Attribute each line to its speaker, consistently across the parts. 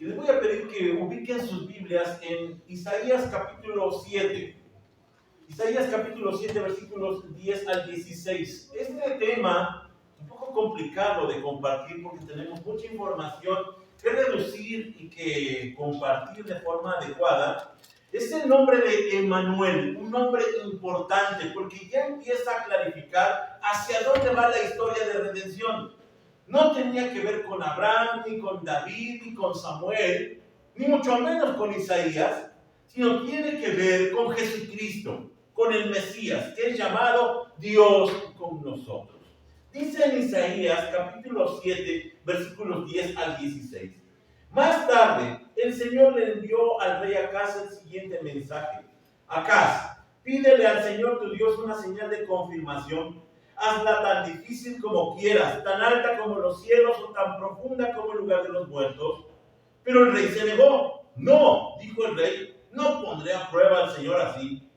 Speaker 1: Y les voy a pedir que ubiquen sus Biblias en Isaías capítulo 7. Isaías capítulo 7, versículos 10 al 16. Este tema un poco complicado de compartir porque tenemos mucha información que reducir y que compartir de forma adecuada. Es el nombre de Emmanuel, un nombre importante porque ya empieza a clarificar hacia dónde va la historia de redención. No tenía que ver con Abraham, ni con David, ni con Samuel, ni mucho menos con Isaías, sino tiene que ver con Jesucristo, con el Mesías, que es llamado Dios con nosotros. Dice en Isaías capítulo 7, versículos 10 al 16. Más tarde, el Señor le envió al rey Acaz el siguiente mensaje. Acaz, pídele al Señor tu Dios una señal de confirmación. Hazla tan difícil como quieras, tan alta como los cielos o tan profunda como el lugar de los muertos. Pero el rey se negó. No, dijo el rey, no pondré a prueba al Señor así.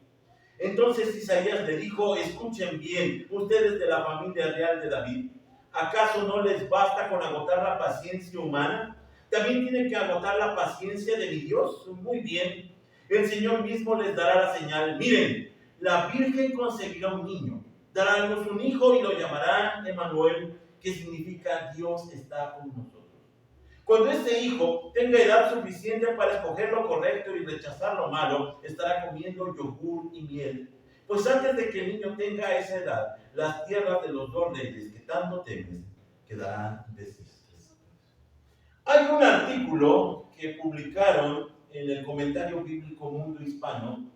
Speaker 1: Entonces Isaías le dijo, escuchen bien, ustedes de la familia real de David, ¿acaso no les basta con agotar la paciencia humana? ¿También tienen que agotar la paciencia de mi Dios? Muy bien, el Señor mismo les dará la señal. Miren, la Virgen concebirá un niño, dará a luz un hijo y lo llamarán Emmanuel, que significa Dios está con nosotros. Cuando este hijo tenga edad suficiente para escoger lo correcto y rechazar lo malo, estará comiendo yogur y miel. Pues antes de que el niño tenga esa edad, las tierras de los dos reyes que tanto temes quedarán desiertas. Hay un artículo que publicaron en el Comentario Bíblico Mundo Hispano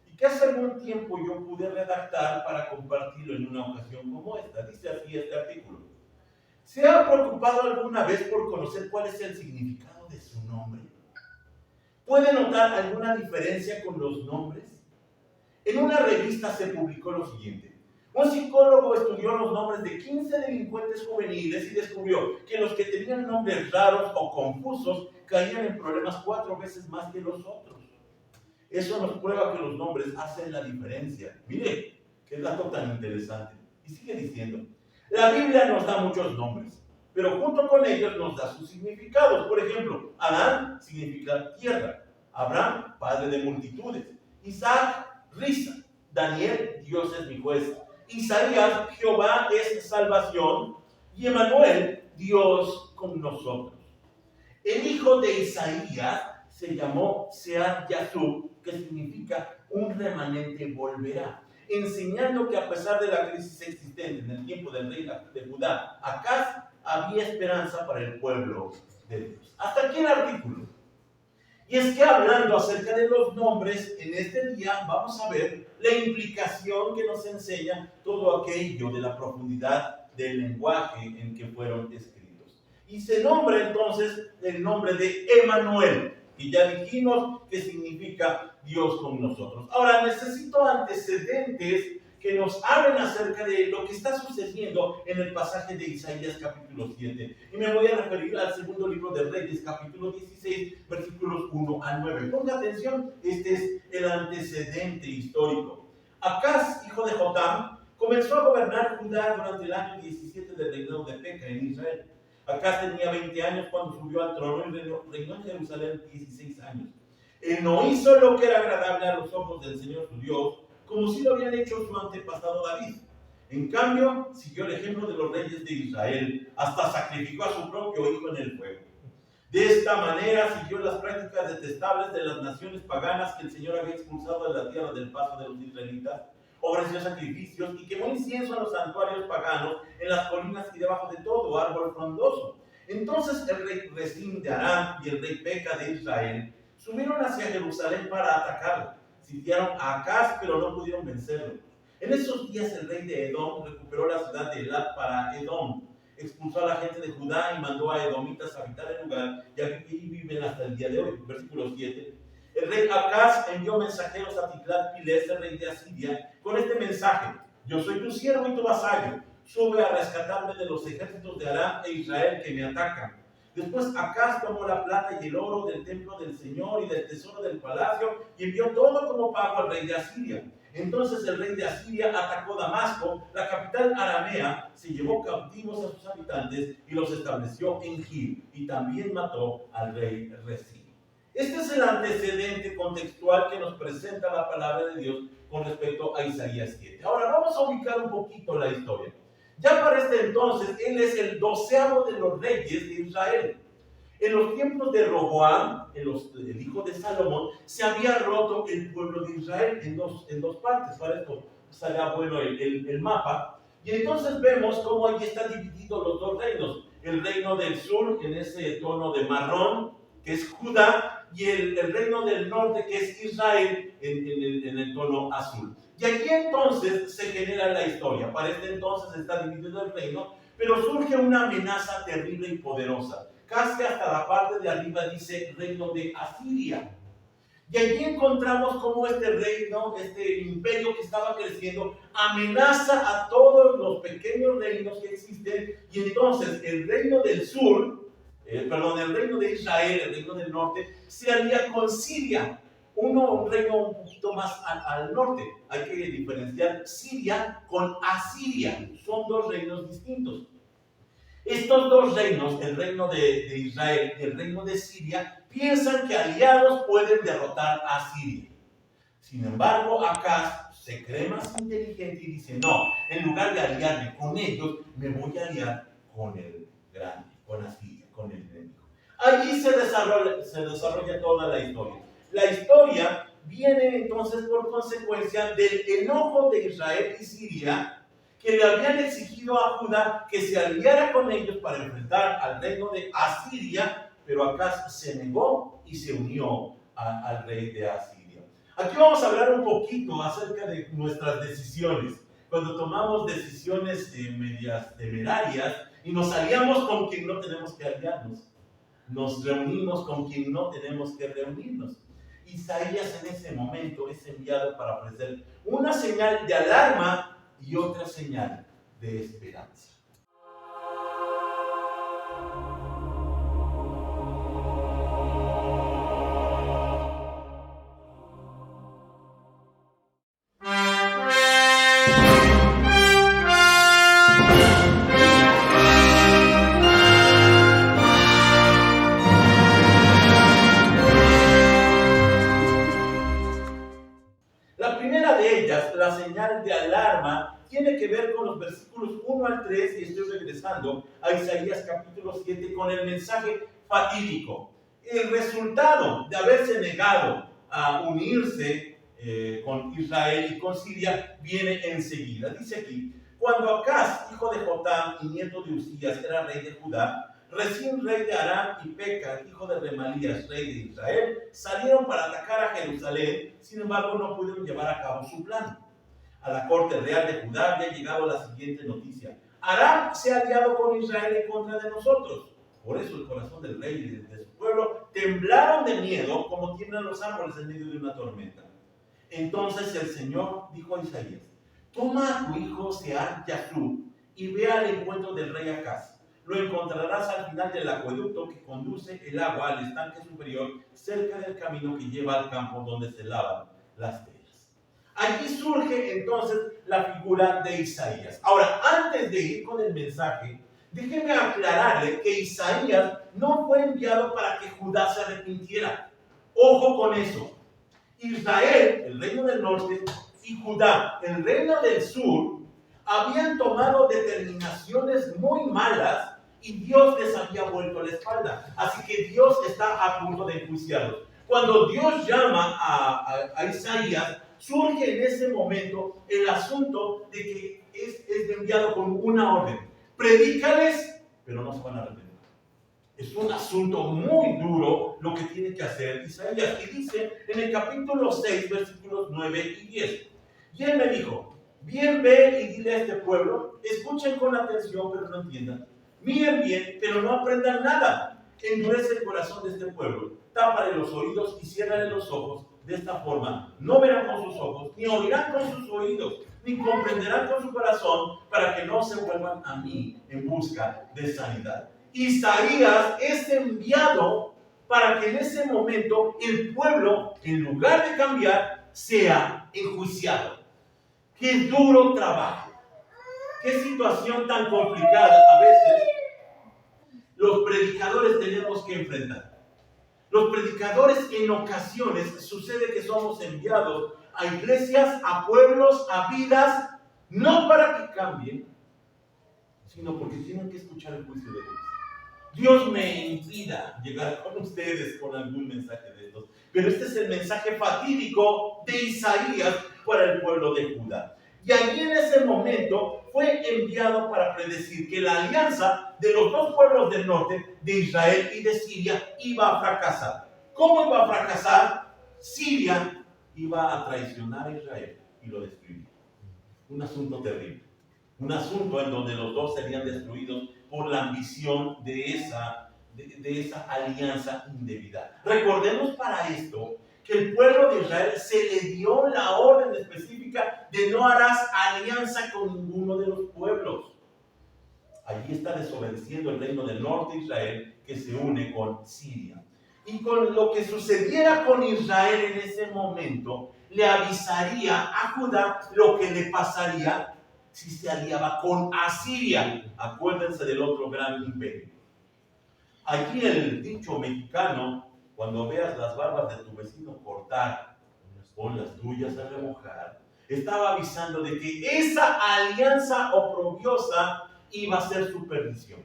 Speaker 1: y que hace algún tiempo yo pude redactar para compartirlo en una ocasión como esta. Dice así este artículo. ¿Se ha preocupado alguna vez por conocer cuál es el significado de su nombre? ¿Puede notar alguna diferencia con los nombres? En una revista se publicó lo siguiente. Un psicólogo estudió los nombres de 15 delincuentes juveniles y descubrió que los que tenían nombres raros o confusos caían en problemas 4 veces más que los otros. Eso nos prueba que los nombres hacen la diferencia. Mire, qué dato tan interesante. Y sigue diciendo. La Biblia nos da muchos nombres, pero junto con ellos nos da sus significados. Por ejemplo, Adán significa tierra, Abraham, padre de multitudes, Isaac, risa, Daniel, Dios es mi juez, Isaías, Jehová es salvación, y Emmanuel, Dios con nosotros. El hijo de Isaías se llamó Sead Yasub, que significa un remanente volverá, enseñando que a pesar de la crisis existente en el tiempo del rey de Judá, Acaz, había esperanza para el pueblo de Dios. Hasta aquí el artículo. Y es que hablando acerca de los nombres, en este día vamos a ver la implicación que nos enseña todo aquello de la profundidad del lenguaje en que fueron escritos. Y se nombra entonces el nombre de Emmanuel, y ya dijimos que significa Dios con nosotros. Ahora necesito antecedentes que nos hablen acerca de lo que está sucediendo en el pasaje de Isaías capítulo 7. Y me voy a referir al segundo libro de Reyes, capítulo 16, versículos 1 al 9. Ponga atención, este es el antecedente histórico. Acaz, hijo de Jotam, comenzó a gobernar Judá durante el año 17 del reinado de Peca en Israel. Acaz tenía 20 años cuando subió al trono y reinó en Jerusalén 16 años. Él no hizo lo que era agradable a los ojos del Señor su Dios, como si lo habían hecho su antepasado David. En cambio, siguió el ejemplo de los reyes de Israel, hasta sacrificó a su propio hijo en el fuego. De esta manera siguió las prácticas detestables de las naciones paganas que el Señor había expulsado de la tierra del paso de los israelitas. Ofreció sacrificios y quemó incienso en los santuarios paganos, en las colinas y debajo de todo árbol frondoso. Entonces el rey Resín de Aram y el rey Peca de Israel subieron hacia Jerusalén para atacarla. Sitiaron a Acaz, pero no pudieron vencerlo. En esos días el rey de Edom recuperó la ciudad de Elat para Edom. Expulsó a la gente de Judá y mandó a edomitas a habitar el lugar, y aquí viven hasta el día de hoy. Versículo 7. El rey Acaz envió mensajeros a Tiglat-Pileser, rey de Asiria, con este mensaje: yo soy tu siervo y tu vasallo. Sube a rescatarme de los ejércitos de Aram e Israel que me atacan. Después Acaz tomó la plata y el oro del templo del Señor y del tesoro del palacio y envió todo como pago al rey de Asiria. Entonces el rey de Asiria atacó Damasco, la capital aramea, se llevó cautivos a sus habitantes y los estableció en Gil, y también mató al rey Rezín. Este es el antecedente contextual que nos presenta la palabra de Dios con respecto a Isaías 7. Ahora vamos a ubicar un poquito la historia. Ya para este entonces, él es el 12º de los reyes de Israel. En los tiempos de Roboam, el hijo de Salomón, se había roto el pueblo de Israel en dos partes. Para esto será bueno el mapa. Y entonces vemos cómo allí están divididos los dos reinos. El reino del sur, en ese tono de marrón, que es Judá, y el reino del norte, que es Israel, en el tono azul. Y aquí entonces se genera la historia. Para este entonces está dividido el reino, pero surge una amenaza terrible y poderosa. Casi hasta la parte de arriba dice reino de Asiria. Y allí encontramos cómo este reino, este imperio que estaba creciendo, amenaza a todos los pequeños reinos que existen. Y entonces el reino del sur, el reino de Israel, el reino del norte, se alía con Siria. Un reino un poquito más al norte. Hay que diferenciar Siria con Asiria. Son dos reinos distintos. Estos dos reinos, el reino de Israel y el reino de Siria, piensan que aliados pueden derrotar a Siria. Sin embargo, Acaz se cree más inteligente y dice, no, en lugar de aliarme con ellos, me voy a aliar con el grande, con Asiria, con el enemigo. Allí se desarrolla toda la historia. La historia viene entonces por consecuencia del enojo de Israel y Siria, que le habían exigido a Judá que se aliara con ellos para enfrentar al reino de Asiria, pero Acaz se negó y se unió al rey de Asiria. Aquí vamos a hablar un poquito acerca de nuestras decisiones. Cuando tomamos decisiones medias temerarias y nos aliamos con quien no tenemos que aliarnos, nos reunimos con quien no tenemos que reunirnos. Isaías en ese momento es enviado para ofrecer una señal de alarma y otra señal de esperanza. La primera de ellas, la señal de alarma, tiene que ver con los versículos 1 al 3, y estoy regresando a Isaías capítulo 7 con el mensaje fatídico. El resultado de haberse negado a unirse con Israel y con Siria viene enseguida. Dice aquí, cuando Acaz, hijo de Jotam y nieto de Uzías, era rey de Judá, Rezín, rey de Aram, y Peca, hijo de Remalías, rey de Israel, salieron para atacar a Jerusalén. Sin embargo, no pudieron llevar a cabo su plan. A la corte real de Judá había llegado la siguiente noticia: Aram se ha aliado con Israel en contra de nosotros. Por eso el corazón del rey y de su pueblo temblaron de miedo, como tiemblan los árboles en medio de una tormenta. Entonces el Señor dijo a Isaías: toma a tu hijo Sear-Yashub y ve al encuentro del rey Acaz. Lo encontrarás al final del acueducto que conduce el agua al estanque superior, cerca del camino que lleva al campo donde se lavan las telas. Allí surge entonces la figura de Isaías. Ahora, antes de ir con el mensaje, déjenme aclararle que Isaías no fue enviado para que Judá se arrepintiera. Ojo con eso. Israel, el reino del norte, y Judá, el reino del sur, habían tomado determinaciones muy malas y Dios les había vuelto la espalda. Así que Dios está a punto de enjuiciarlos. Cuando Dios llama a Isaías, surge en ese momento el asunto de que es enviado con una orden: predícales, pero no se van a arrepentir. Es un asunto muy duro lo que tiene que hacer Isaías. Y dice en el capítulo 6, versículos 9 y 10. Y él me dijo: bien ve y dile a este pueblo, escuchen con atención pero no entiendan, miren bien pero no aprendan nada, endurece el corazón de este pueblo, tápale los oídos y ciérrale los ojos. De esta forma no verán con sus ojos, ni oirán con sus oídos, ni comprenderán con su corazón, para que no se vuelvan a mí en busca de sanidad. Isaías es enviado para que en ese momento el pueblo, en lugar de cambiar, sea enjuiciado. Qué duro trabajo, qué situación tan complicada a veces los predicadores tenemos que enfrentar. Los predicadores en ocasiones sucede que somos enviados a iglesias, a pueblos, a vidas, no para que cambien, sino porque tienen que escuchar el juicio de Dios. Dios me impida llegar con ustedes con algún mensaje de estos, pero este es el mensaje fatídico de Isaías para el pueblo de Judá. Y allí en ese momento fue enviado para predecir que la alianza de los dos pueblos del norte, de Israel y de Siria, iba a fracasar. ¿Cómo iba a fracasar? Siria iba a traicionar a Israel y lo destruiría. Un asunto terrible. Un asunto en donde los dos serían destruidos por la ambición de esa alianza indebida. Recordemos para esto que el pueblo de Israel se le dio la orden específica de no harás alianza con ninguno de los pueblos. Allí está desobedeciendo el reino del norte de Israel que se une con Siria. Y con lo que sucediera con Israel en ese momento, le avisaría a Judá lo que le pasaría si se aliaba con Asiria. Acuérdense del otro gran imperio. Aquí el dicho mexicano, cuando veas las barbas de tu vecino cortar, pon las tuyas a remojar, estaba avisando de que esa alianza oprobiosa iba a ser su perdición.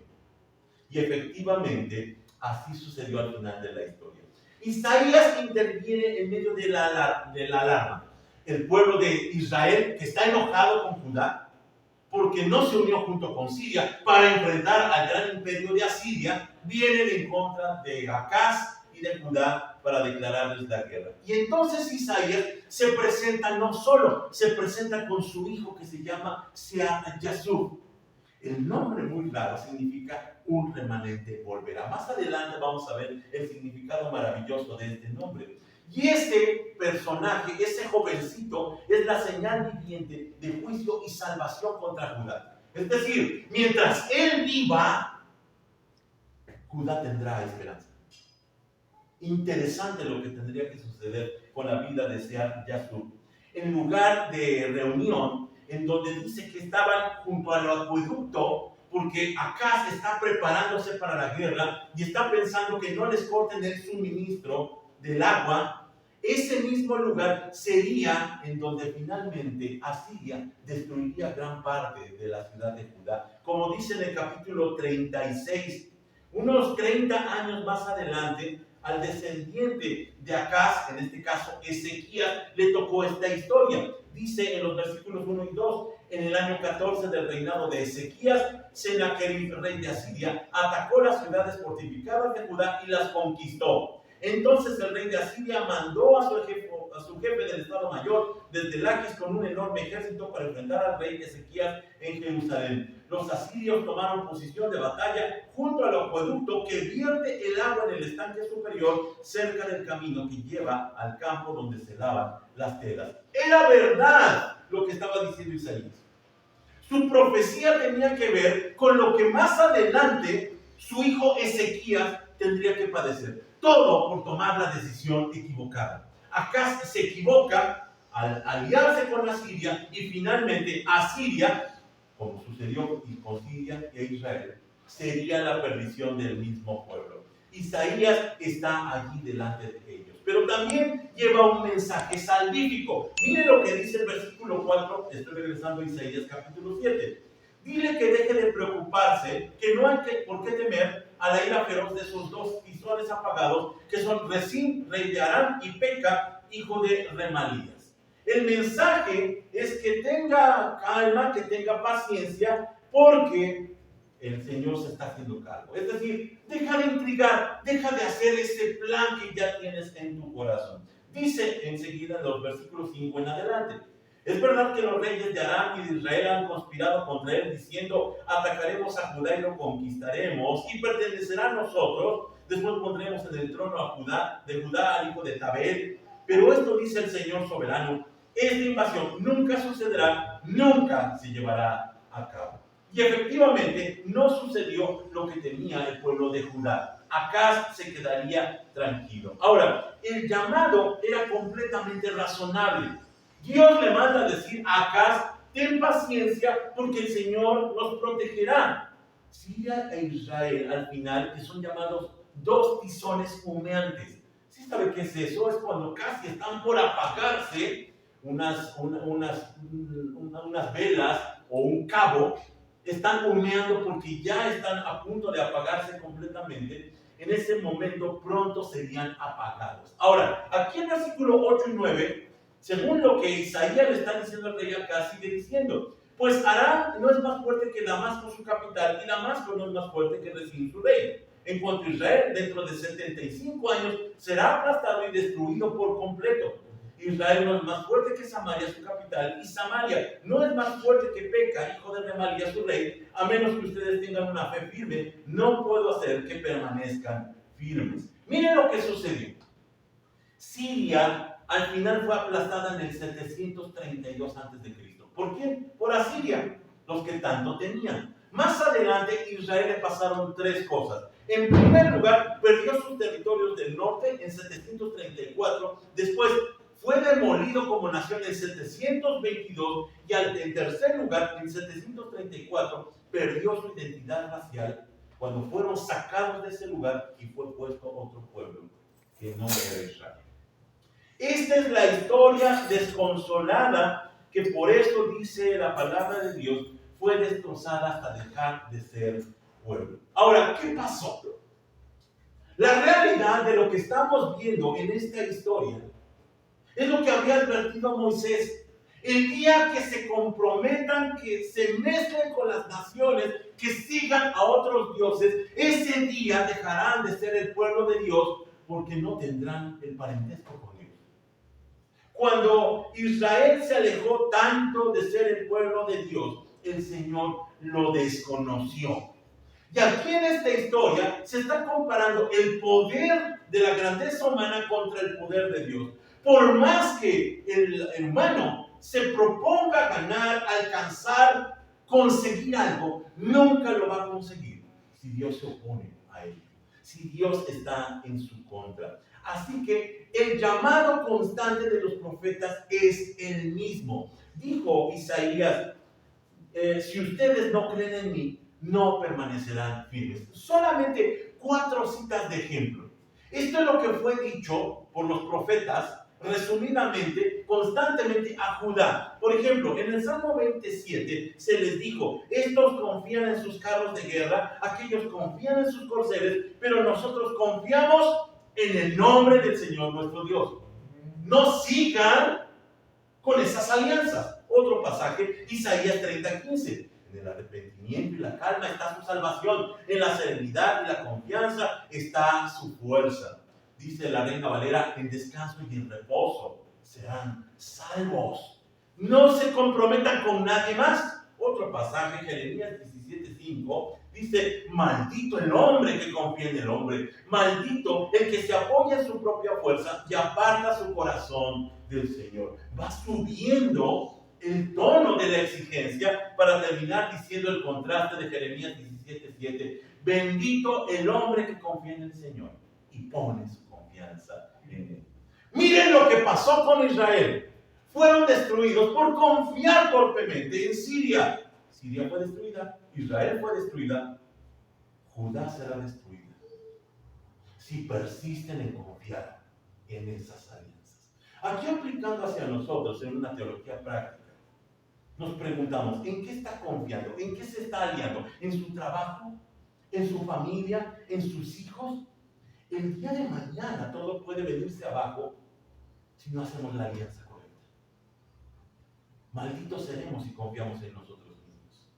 Speaker 1: Y efectivamente, así sucedió al final de la historia. Isaías interviene en medio de la alarma. El pueblo de Israel, que está enojado con Judá, porque no se unió junto con Siria para enfrentar al gran imperio de Asiria, vienen en contra de Acaz y de Judá para declararles la guerra. Y entonces Isaías se presenta no solo, se presenta con su hijo que se llama Yasub. El nombre muy raro significa un remanente volverá. Más adelante vamos a ver el significado maravilloso de este nombre. Y este personaje, ese jovencito, es la señal viviente de juicio y salvación contra Judá. Es decir, mientras él viva, Judá tendrá esperanza. Interesante lo que tendría que suceder con la vida de Yasub. En lugar de reunión, en donde dice que estaban junto al acueducto, porque Acaz está preparándose para la guerra y está pensando que no les corten el suministro del agua, ese mismo lugar sería en donde finalmente Asiria destruiría gran parte de la ciudad de Judá. Como dice en el capítulo 36, unos 30 años más adelante, al descendiente de Acaz, en este caso Ezequías, le tocó esta historia. Dice en los versículos 1 y 2, en el año 14 del reinado de Ezequías, Senaquerib, rey de Asiria, atacó las ciudades fortificadas de Judá y las conquistó. Entonces el rey de Asiria mandó a su jefe del Estado Mayor desde Laquis con un enorme ejército para enfrentar al rey Ezequías en Jerusalén. Los asirios tomaron posición de batalla junto al acueducto que vierte el agua en el estanque superior cerca del camino que lleva al campo donde se lavan las telas. Era verdad lo que estaba diciendo Isaías. Su profecía tenía que ver con lo que más adelante su hijo Ezequías tendría que padecer. Todo por tomar la decisión equivocada. Acaz se equivoca al aliarse con Asiria y finalmente Asiria, como sucedió con Siria e Israel, sería la perdición del mismo pueblo. Isaías está allí delante de ellos, pero también lleva un mensaje salvífico. Mire lo que dice el versículo 4, estoy regresando a Isaías capítulo 7. Dile que deje de preocuparse, que no hay por qué temer a la ira feroz de sus dos tizones apagados, que son Rezín, rey de Aram, y Peca, hijo de Remalías. El mensaje es que tenga calma, que tenga paciencia, porque el Señor se está haciendo cargo. Es decir, deja de intrigar, deja de hacer ese plan que ya tienes en tu corazón. Dice enseguida en los versículos 5 en adelante: es verdad que los reyes de Aram y de Israel han conspirado contra él, diciendo: atacaremos a Judá y lo conquistaremos, y pertenecerá a nosotros. Después pondremos en el trono a Judá, de Judá al hijo de Tabel. Pero esto dice el Señor soberano: esta invasión nunca sucederá, nunca se llevará a cabo. Y efectivamente no sucedió lo que temía el pueblo de Judá. Acaz se quedaría tranquilo. Ahora, el llamado era completamente razonable. Dios le manda a decir a Acaz: ten paciencia porque el Señor nos protegerá. Siria e Israel, al final, que son llamados dos tizones humeantes. ¿Sí sabe qué es eso? Es cuando casi están por apagarse unas velas o un cabo, están humeando porque ya están a punto de apagarse completamente. En ese momento pronto serían apagados. Ahora, aquí en versículo 8 y 9, según lo que Isaías le está diciendo al rey Acaz, sigue diciendo: pues Aram no es más fuerte que Damasco su capital, y Damasco no es más fuerte que Rezín su rey. En cuanto a Israel, dentro de 75 años será aplastado y destruido por completo. Israel no es más fuerte que Samaria su capital, y Samaria no es más fuerte que Peca, hijo de Remalía su rey. A menos que ustedes tengan una fe firme, no puedo hacer que permanezcan firmes. Miren lo que sucedió. Siria al final fue aplastada en el 732 a.C. ¿Por quién? Por Asiria, los que tanto tenían. Más adelante, Israel le pasaron tres cosas. En primer lugar, perdió sus territorios del norte en 734. Después, fue demolido como nación en 722. Y en tercer lugar, en 734, perdió su identidad racial cuando fueron sacados de ese lugar y fue puesto otro pueblo que no era Israel. Esta es la historia desconsolada que, por eso dice la palabra de Dios, fue destrozada hasta dejar de ser pueblo. Ahora, ¿qué pasó? La realidad de lo que estamos viendo en esta historia es lo que había advertido Moisés. El día que se comprometan, que se mezclen con las naciones, que sigan a otros dioses, ese día dejarán de ser el pueblo de Dios porque no tendrán el parentesco con Dios. Cuando Israel se alejó tanto de ser el pueblo de Dios, el Señor lo desconoció. Y aquí en esta historia se está comparando el poder de la grandeza humana contra el poder de Dios. Por más que el humano se proponga ganar, alcanzar, conseguir algo, nunca lo va a conseguir si Dios se opone a él, si Dios está en su contra. Así que el llamado constante de los profetas es el mismo. Dijo Isaías: si ustedes no creen en mí, no permanecerán firmes. Solamente 4 citas de ejemplo. Esto es lo que fue dicho por los profetas, resumidamente, constantemente a Judá. Por ejemplo, en el Salmo 27 se les dijo: estos confían en sus carros de guerra, aquellos confían en sus corceles, pero nosotros confiamos en el nombre del Señor nuestro Dios. No sigan con esas alianzas. Otro pasaje, Isaías 30:15. En el arrepentimiento y la calma está su salvación, en la serenidad y la confianza está su fuerza. Dice la Reina Valera: en descanso y en reposo serán salvos. No se comprometan con nadie más. Otro pasaje, Jeremías 17:5, dice: maldito el hombre que confía en el hombre, maldito el que se apoya en su propia fuerza y aparta su corazón del Señor. Va subiendo el tono de la exigencia para terminar diciendo el contraste de Jeremías 17:7. Bendito el hombre que confía en el Señor y pone su confianza en él. Miren lo que pasó con Israel. Fueron destruidos por confiar torpemente en Siria. Siria fue destruida, Israel fue destruida, Judá será destruida si persisten en confiar en esas alianzas. Aquí, aplicando hacia nosotros en una teología práctica, nos preguntamos: ¿en qué está confiando? ¿En qué se está aliando? ¿En su trabajo? ¿En su familia? ¿En sus hijos? El día de mañana todo puede venirse abajo si no hacemos la alianza correcta. Malditos seremos si confiamos en nosotros mismos,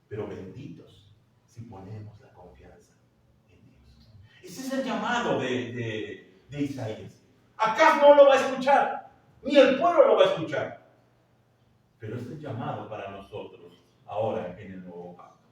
Speaker 1: pero benditos si ponemos la confianza en Dios. Ese es el llamado de Isaías. Acá no lo va a escuchar, ni el pueblo lo va a escuchar, pero es el llamado para nosotros ahora en el nuevo pacto.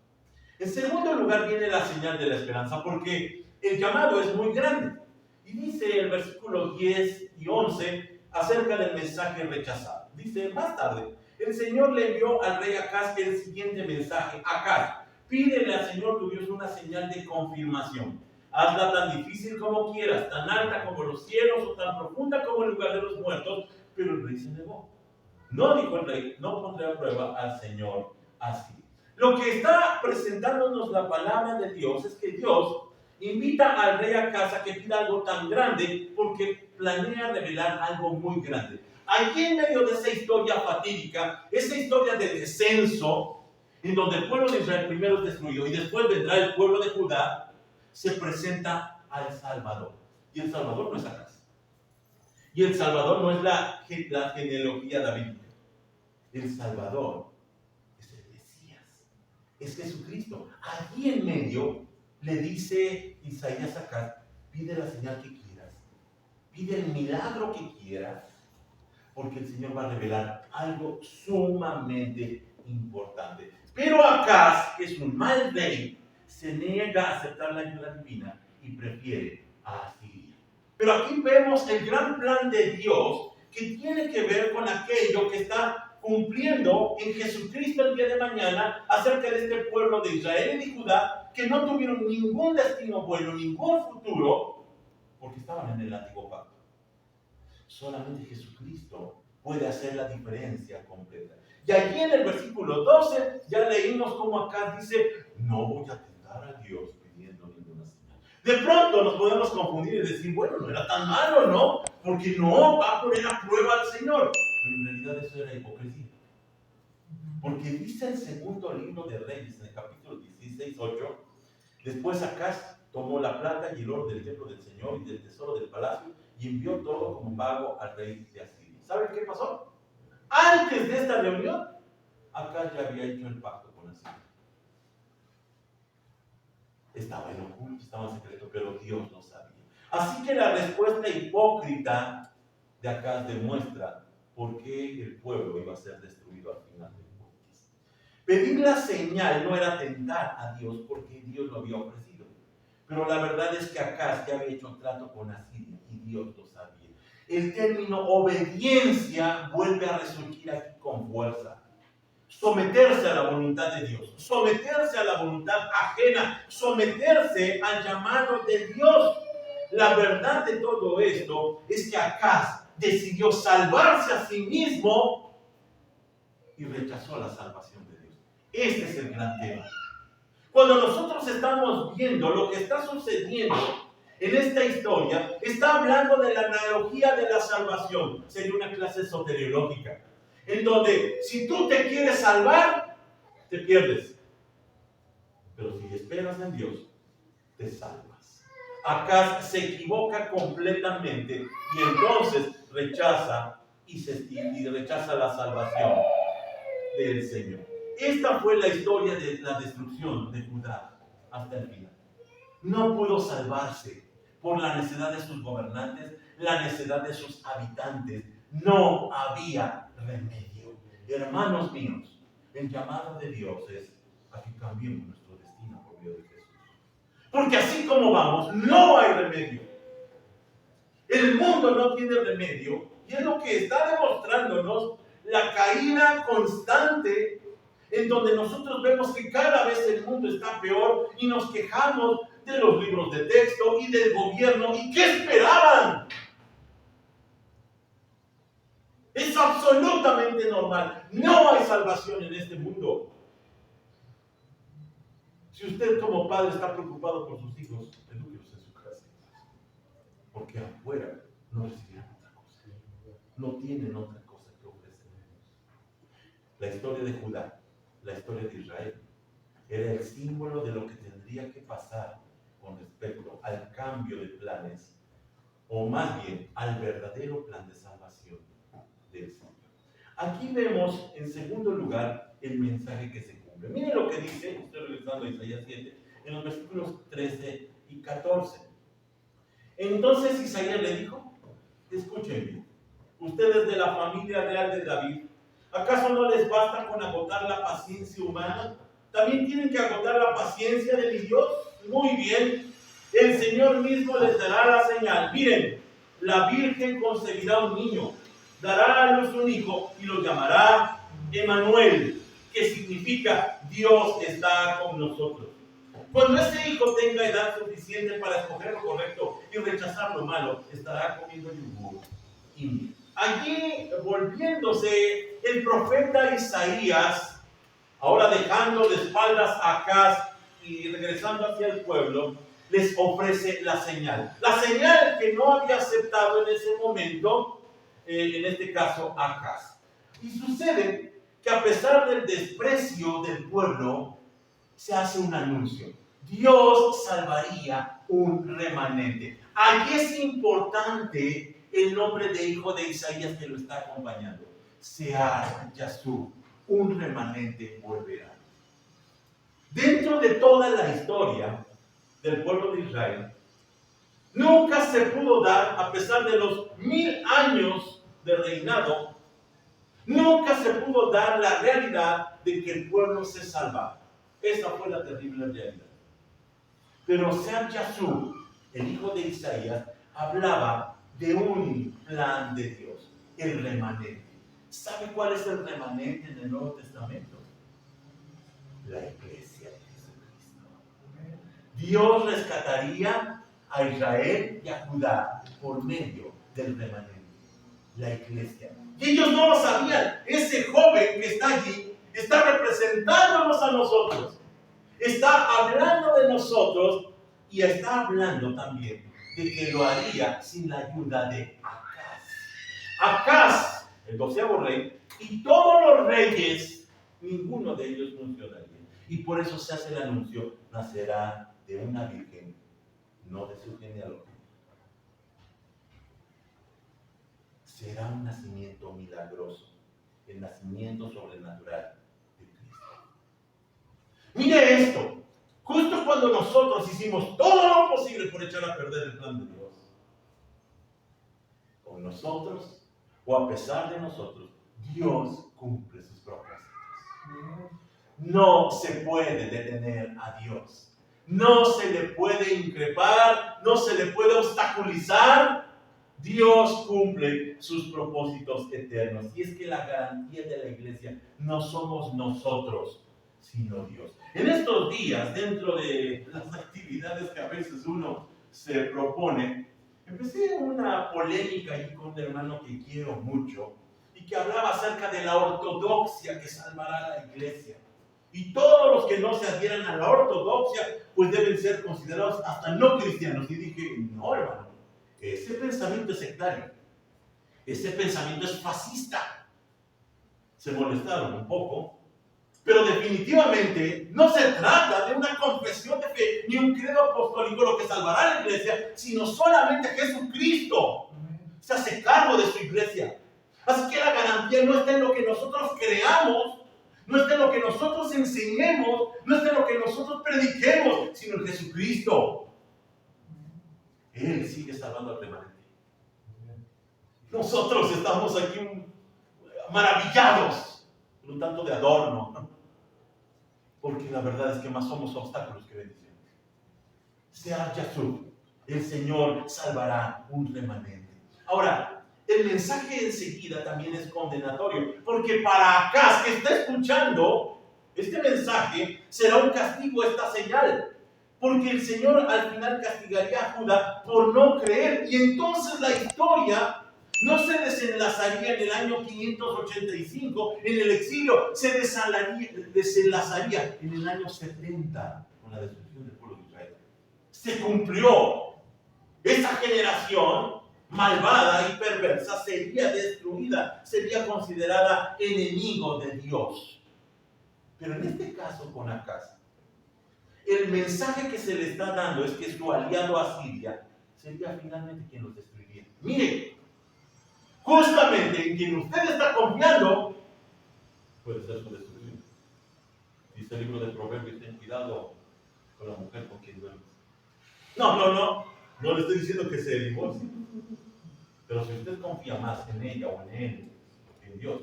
Speaker 1: En segundo lugar viene la señal de la esperanza, porque el llamado es muy grande. Y dice el versículo 10 y 11 acerca del mensaje rechazado. Dice más tarde: El Señor le envió al rey Acaz el siguiente mensaje: Acaz, pídele al Señor tu Dios una señal de confirmación. Hazla tan difícil como quieras, tan alta como los cielos o tan profunda como el lugar de los muertos. Pero el rey se negó. No, dijo el rey, no pondré a prueba al Señor así. Lo que está presentándonos la palabra de Dios es que Dios invita al rey Acaz a que pida algo tan grande porque planea revelar algo muy grande. Allí en medio de esa historia fatídica, esa historia de descenso, en donde el pueblo de Israel primero es destruido y después vendrá el pueblo de Judá, se presenta al Salvador. Y el Salvador no es Acaz. Y el Salvador no es la genealogía davídica. El Salvador es el Mesías, es Jesucristo. Allí en medio le dice Isaías acá: pide la señal que quieras, pide el milagro que quieras, porque el Señor va a revelar algo sumamente importante. Pero Acaz, que es un mal rey, se niega a aceptar la ayuda divina y prefiere a Asiria. Pero aquí vemos el gran plan de Dios que tiene que ver con aquello que está cumpliendo en Jesucristo el día de mañana acerca de este pueblo de Israel y de Judá, que no tuvieron ningún destino bueno, ningún futuro, porque estaban en el antiguo pacto. Solamente Jesucristo puede hacer la diferencia completa. Y allí en el versículo 12 ya leímos como acá dice: no voy a tentar a Dios pidiendo ninguna señal. De pronto nos podemos confundir y decir: bueno, no era tan malo, ¿no? Porque no va a poner a prueba al Señor. Pero en realidad eso era hipocresía. Porque dice el segundo libro de Reyes, en el capítulo 16:8, después Acaz tomó la plata y el oro del templo del Señor y del tesoro del palacio y envió todo como pago al rey de Asiria. ¿Saben qué pasó? Antes de esta reunión, Acaz ya había hecho el pacto con Asiria. Estaba en oculto, estaba en secreto, pero Dios lo sabía. Así que la respuesta hipócrita de Acaz demuestra por qué el pueblo iba a ser destruido al final del cuentas. Pedir la señal no era tentar a Dios porque Dios lo había ofrecido. Pero la verdad es que Acaz ya había hecho un trato con Asiria y Dios lo sabía. El término obediencia vuelve a resurgir aquí con fuerza. Someterse a la voluntad de Dios, someterse a la voluntad ajena, someterse al llamado de Dios. La verdad de todo esto es que Acaz decidió salvarse a sí mismo y rechazó la salvación de Dios. Este es el gran tema. Cuando nosotros estamos viendo lo que está sucediendo en esta historia, está hablando de la analogía de la salvación. Sería una clase soteriológica, en donde si tú te quieres salvar, te pierdes. Pero si esperas en Dios, te salvas. Acaz se equivoca completamente y entonces rechaza y rechaza la salvación del Señor. Esta fue la historia de la destrucción de Judá hasta el final. No pudo salvarse por la necedad de sus gobernantes, la necedad de sus habitantes. No había remedio. Hermanos míos, el llamado de Dios es a que cambiemos nuestro destino por medio de Jesús. Porque así como vamos, no hay remedio. El mundo no tiene remedio y es lo que está demostrándonos la caída constante, en donde nosotros vemos que cada vez el mundo está peor y nos quejamos de los libros de texto y del gobierno. ¿Y qué esperaban? Es absolutamente normal. No hay salvación en este mundo. Si usted como padre está preocupado por sus hijos, edúquelos en su casa. Porque afuera no recibirán otra cosa. No tienen otra cosa que ofrecernos. La historia de Judá, la historia de Israel, era el símbolo de lo que tendría que pasar con respecto al cambio de planes, o más bien al verdadero plan de salvación del Señor. Aquí vemos en segundo lugar el mensaje que se cumple. Miren lo que dice, estoy regresando a Isaías 7, en los versículos 13 y 14. Entonces Isaías le dijo: escuchen bien, ustedes de la familia real de David, ¿acaso no les basta con agotar la paciencia humana? ¿También tienen que agotar la paciencia de mi Dios? Muy bien, el Señor mismo les dará la señal. Miren, la Virgen concebirá un niño, dará a luz un hijo y lo llamará Emmanuel, que significa Dios está con nosotros. Cuando ese hijo tenga edad suficiente para escoger lo correcto y rechazar lo malo, estará comiendo yogur y miel. Allí, volviéndose el profeta Isaías, ahora dejando de espaldas a Acaz y regresando hacia el pueblo, les ofrece la señal. La señal que no había aceptado en ese momento, en este caso Acaz. Y sucede que a pesar del desprecio del pueblo, se hace un anuncio. Dios salvaría un remanente. Aquí es importante el nombre de hijo de Isaías que lo está acompañando. Sear Yasub, un remanente volverá. Dentro de toda la historia del pueblo de Israel, nunca se pudo dar, a pesar de los 1000 años de reinado, nunca se pudo dar la realidad de que el pueblo se salvara. Esa fue la terrible realidad. Pero Sear Yasub, el hijo de Isaías, hablaba de un plan de Dios, el remanente. ¿Sabe cuál es el remanente en el Nuevo Testamento? La iglesia de Jesucristo. Dios rescataría a Israel y a Judá por medio del remanente, la iglesia. Y ellos no lo sabían. Ese joven que está allí está representándonos a nosotros. Está hablando de nosotros y está hablando también de que lo haría sin la ayuda de Acaz. Acaz, el 12º rey, y todos los reyes, ninguno de ellos funcionaría. Y por eso se hace el anuncio, nacerá de una virgen, no de su genealogía. Será un nacimiento milagroso, el nacimiento sobrenatural de Cristo. Mire esto, justo cuando nosotros hicimos todo lo posible por echar a perder el plan de Dios, con nosotros o a pesar de nosotros, Dios cumple sus propósitos. No se puede detener a Dios. No se le puede increpar, no se le puede obstaculizar. Dios cumple sus propósitos eternos. Y es que la garantía de la iglesia no somos nosotros, sino Dios. En estos días, dentro de las actividades que a veces uno se propone, empecé una polémica ahí con un hermano que quiero mucho y que hablaba acerca de la ortodoxia que salvará a la iglesia. Y todos los que no se adhieran a la ortodoxia, pues deben ser considerados hasta no cristianos. Y dije, no, hermano, ese pensamiento es sectario. Ese pensamiento es fascista. Se molestaron un poco, pero definitivamente no se trata de una confesión de fe ni un credo apostólico lo que salvará a la iglesia, sino solamente Jesucristo se hace cargo de su iglesia. Así que la garantía no está en lo que nosotros creamos, no está en lo que nosotros enseñemos, no está en lo que nosotros prediquemos, sino en Jesucristo. Él sigue salvando al remanente. Nosotros estamos aquí maravillados, por un tanto de adorno, porque la verdad es que más somos obstáculos que bendiciones. Sear Yasub, el Señor salvará un remanente. Ahora, el mensaje enseguida también es condenatorio, porque para Acaz que está escuchando este mensaje será un castigo esta señal, porque el Señor al final castigaría a Judá por no creer, y entonces la historia no se desenlazaría en el año 585 en el exilio, se desenlazaría en el año 70 con la destrucción del pueblo de Israel. Se cumplió. Esa generación malvada y perversa sería destruida, sería considerada enemigo de Dios. Pero en este caso con Acaz, el mensaje que se le está dando es que su aliado Asiria sería finalmente quien los destruiría. Mire, justamente en quien usted está confiando puede ser su destrucción. Dice el libro de Proverbios, ten cuidado con la mujer con quien duermes. No le estoy diciendo que se divorcie. Pero si usted confía más en ella o en él, en Dios,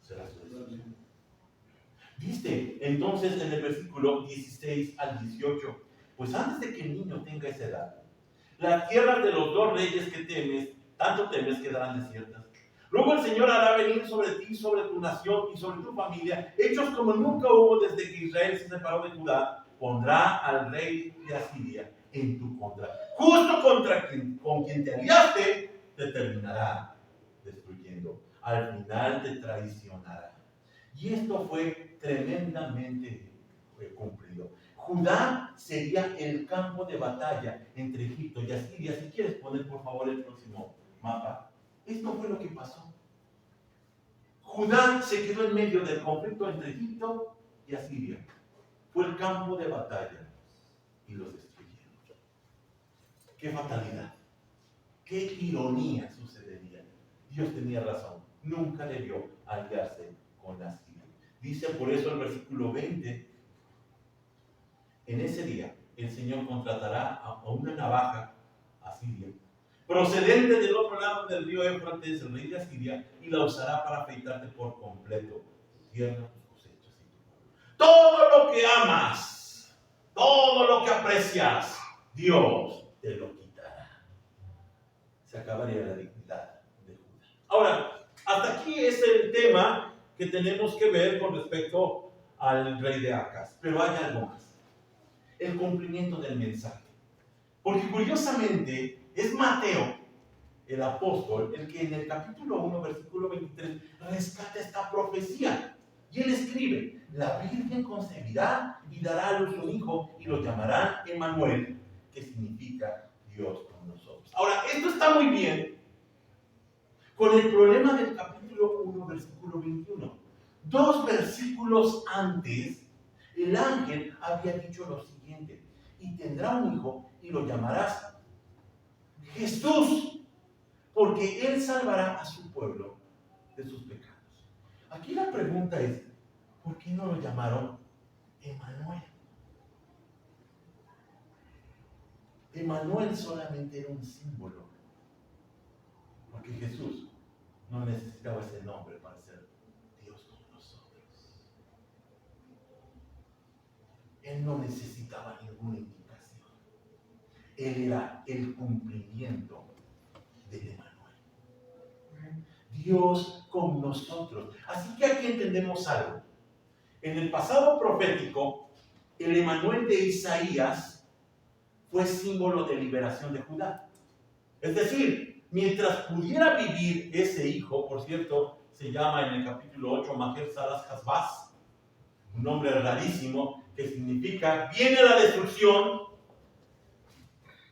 Speaker 1: será su destrucción. Dice entonces en el versículo 16 al 18, pues antes de que el niño tenga esa edad, las tierras de los dos reyes que temes, tanto temes, quedarán desiertas. Luego el Señor hará venir sobre ti, sobre tu nación y sobre tu familia hechos como nunca hubo desde que Israel se separó de Judá. Pondrá al rey de Asiria en tu contra. Justo con quien te aliaste, te terminará destruyendo. Al final te traicionará. Y esto fue tremendamente cumplido. Judá sería el campo de batalla entre Egipto y Asiria. Si quieres poner por favor el próximo mapa. Esto fue lo que pasó. Judá se quedó en medio del conflicto entre Egipto y Asiria. Fue el campo de batalla y los destruyeron. ¡Qué fatalidad! ¡Qué ironía sucedería! Dios tenía razón. Nunca debió aliarse con Asiria. Dice por eso el versículo 20: en ese día el Señor contratará a una navaja asiria, procedente del otro lado del río Éufrates, el rey de Asiria, y la usará para afeitarte por completo tu tierra, tus cosechas y tu pueblo. Todo lo que amas, todo lo que aprecias, Dios te lo quitará. Se acabaría la dignidad de Judá. Ahora, hasta aquí es el tema que tenemos que ver con respecto al rey de Acaz. Pero hay algo más. El cumplimiento del mensaje. Porque curiosamente es Mateo, el apóstol, el que en el capítulo 1, versículo 23, rescata esta profecía. Y él escribe: la Virgen concebirá y dará a luz un hijo y lo llamarán Emmanuel, que significa Dios con nosotros. Ahora, esto está muy bien con el problema del capítulo 1, versículo 21. 2 versículos antes, el ángel había dicho lo siguiente: y tendrá un hijo y lo llamarás Jesús, porque él salvará a su pueblo de sus pecados. Aquí la pregunta es: ¿por qué no lo llamaron Emmanuel? Emmanuel solamente era un símbolo, porque Jesús no necesitaba ese nombre para ser Dios con nosotros. Él no necesitaba ninguna indicación. Él era el cumplimiento del Emmanuel. Dios con nosotros. Así que aquí entendemos algo. En el pasado profético, el Emmanuel de Isaías fue símbolo de liberación de Judá. Es decir, mientras pudiera vivir ese hijo, por cierto, se llama en el capítulo 8 Maher Salas Hasbaz, un nombre rarísimo que significa viene la destrucción.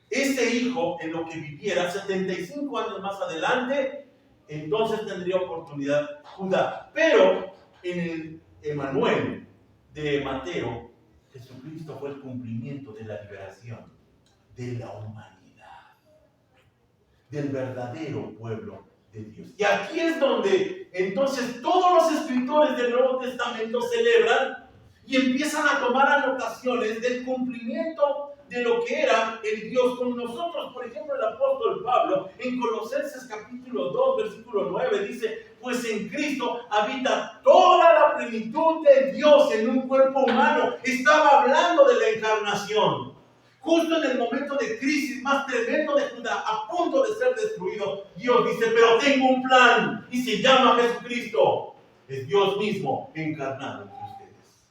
Speaker 1: Ese hijo, en lo que viviera 75 años más adelante, entonces tendría oportunidad Judá. Pero en el Emmanuel de Mateo, Jesucristo fue el cumplimiento de la liberación de la humanidad, del verdadero pueblo de Dios. Y aquí es donde entonces todos los escritores del Nuevo Testamento celebran y empiezan a tomar anotaciones del cumplimiento de lo que era el Dios con nosotros. Por ejemplo, el apóstol Pablo en Colosenses capítulo 2 versículo 9 dice: pues en Cristo habita toda la plenitud de Dios en un cuerpo humano. Estaba hablando de la encarnación. Justo en el momento de crisis más tremendo de Judá, a punto de ser destruido, Dios dice: pero tengo un plan y se llama Jesucristo. Es Dios mismo encarnado entre ustedes.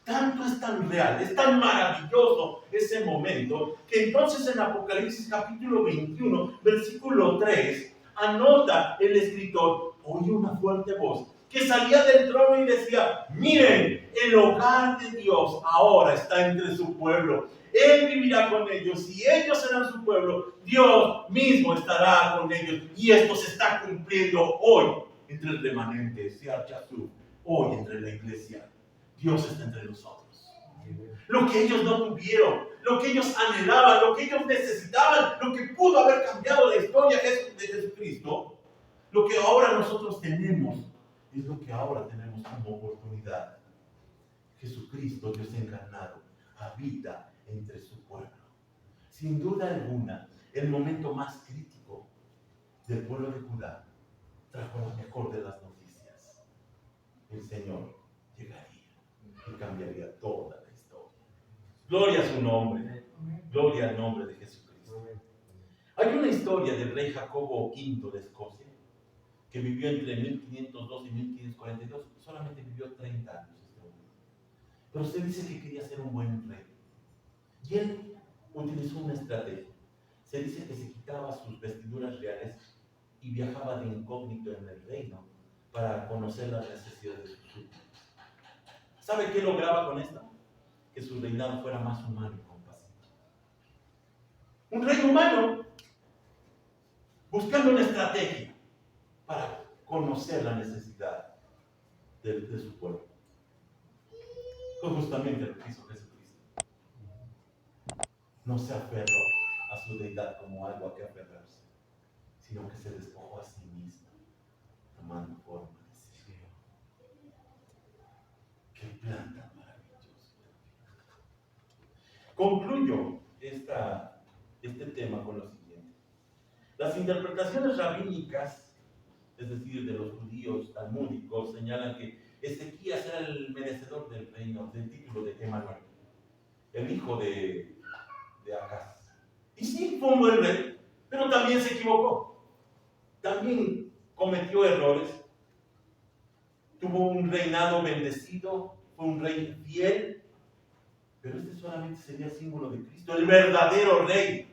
Speaker 1: Tanto es tan real, es tan maravilloso ese momento, que entonces en Apocalipsis capítulo 21, versículo 3, anota el escritor: oye una fuerte voz que salía del trono y decía: miren, el hogar de Dios ahora está entre su pueblo. Él vivirá con ellos y ellos serán su pueblo. Dios mismo estará con ellos. Y esto se está cumpliendo hoy entre el remanente, Sear Chazú, hoy entre la iglesia. Dios está entre nosotros. Lo que ellos no tuvieron, lo que ellos anhelaban, lo que ellos necesitaban, lo que pudo haber cambiado la historia de Jesucristo, lo que ahora nosotros tenemos, es lo que ahora tenemos como oportunidad. Jesucristo, Dios encarnado, habita entre su pueblo. Sin duda alguna, el momento más crítico del pueblo de Judá trajo lo mejor de las noticias. El Señor llegaría y cambiaría toda la historia. Gloria a su nombre. Gloria al nombre de Jesucristo. Hay una historia del rey Jacobo V de Escocia que vivió entre 1502 y 1542, solamente vivió 30 años este hombre. Pero se dice que quería ser un buen rey. Y él utilizó una estrategia. Se dice que se quitaba sus vestiduras reales y viajaba de incógnito en el reino para conocer las necesidades de sus súbditos. ¿Sabe qué lograba con esto? Que su reinado fuera más humano y compasivo. Un rey humano buscando una estrategia para conocer la necesidad de su pueblo. Fue justamente lo que hizo Jesucristo. No se aferró a su deidad como algo a que aferrarse, sino que se despojó a sí mismo, tomando forma de siervo. ¡Qué plan tan maravilloso! Concluyo este tema con lo siguiente. Las interpretaciones rabínicas, es decir, de los judíos talmúdicos, señalan que Ezequías era el merecedor del reino, del título de Emanuel, el hijo de Acaz. Y sí, fue un buen rey, pero también se equivocó. También cometió errores. Tuvo un reinado bendecido, fue un rey fiel, pero este solamente sería símbolo de Cristo, el verdadero rey,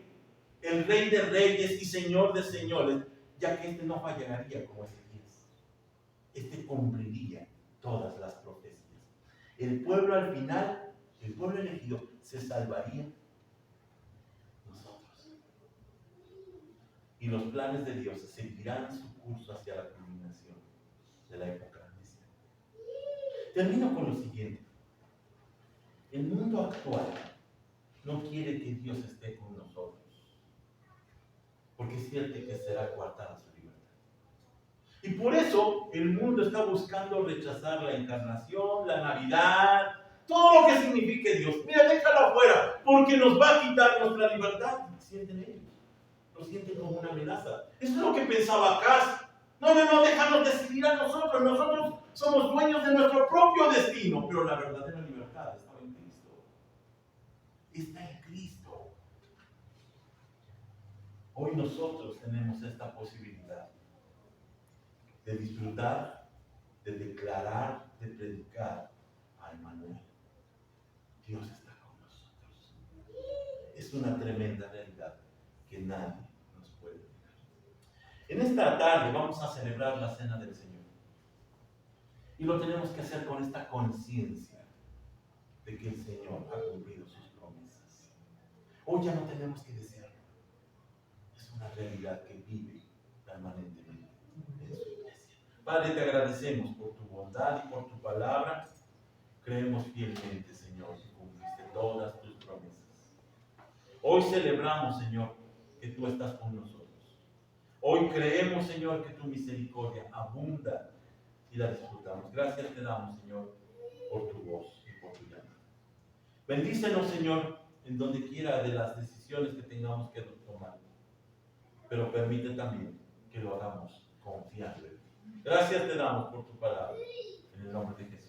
Speaker 1: el rey de reyes y señor de señores, ya que este no fallaría como Ezequías. Este cumpliría todas las profecías. El pueblo al final, el pueblo elegido, se salvaría. Nosotros. Y los planes de Dios seguirán su curso hacia la culminación de la época mesiánica. Termino con lo siguiente. El mundo actual no quiere que Dios esté con nosotros, porque siente que será coartada su libertad. Y por eso el mundo está buscando rechazar la encarnación, la Navidad, todo lo que signifique Dios. Mira, déjalo afuera, porque nos va a quitar nuestra libertad. Sienten ellos, lo sienten como una amenaza. Eso es lo que pensaba Acaz. No, déjanos decidir a nosotros. Nosotros somos dueños de nuestro propio destino, pero la verdadera libertad estaba en Cristo. Está en Cristo. Hoy nosotros tenemos esta posibilidad de disfrutar, de declarar, de predicar a Emmanuel. Dios está con nosotros. Es una tremenda realidad que nadie nos puede negar. En esta tarde vamos a celebrar la Cena del Señor. Y lo tenemos que hacer con esta conciencia de que el Señor ha cumplido sus promesas. Hoy ya no tenemos que desearlo. Es una realidad que vive permanentemente en su iglesia. Padre, te agradecemos por tu bondad y por tu palabra. Creemos fielmente, Señor, que cumpliste todas tus promesas. Hoy celebramos, Señor, que tú estás con nosotros. Hoy creemos, Señor, que tu misericordia abunda y la disfrutamos. Gracias te damos, Señor, por tu voz y por tu llamada. Bendícenos, Señor, en donde quiera de las decisiones que tengamos que tomar. Pero permite también que lo hagamos confiando en ti. Gracias te damos por tu palabra. En el nombre de Jesús.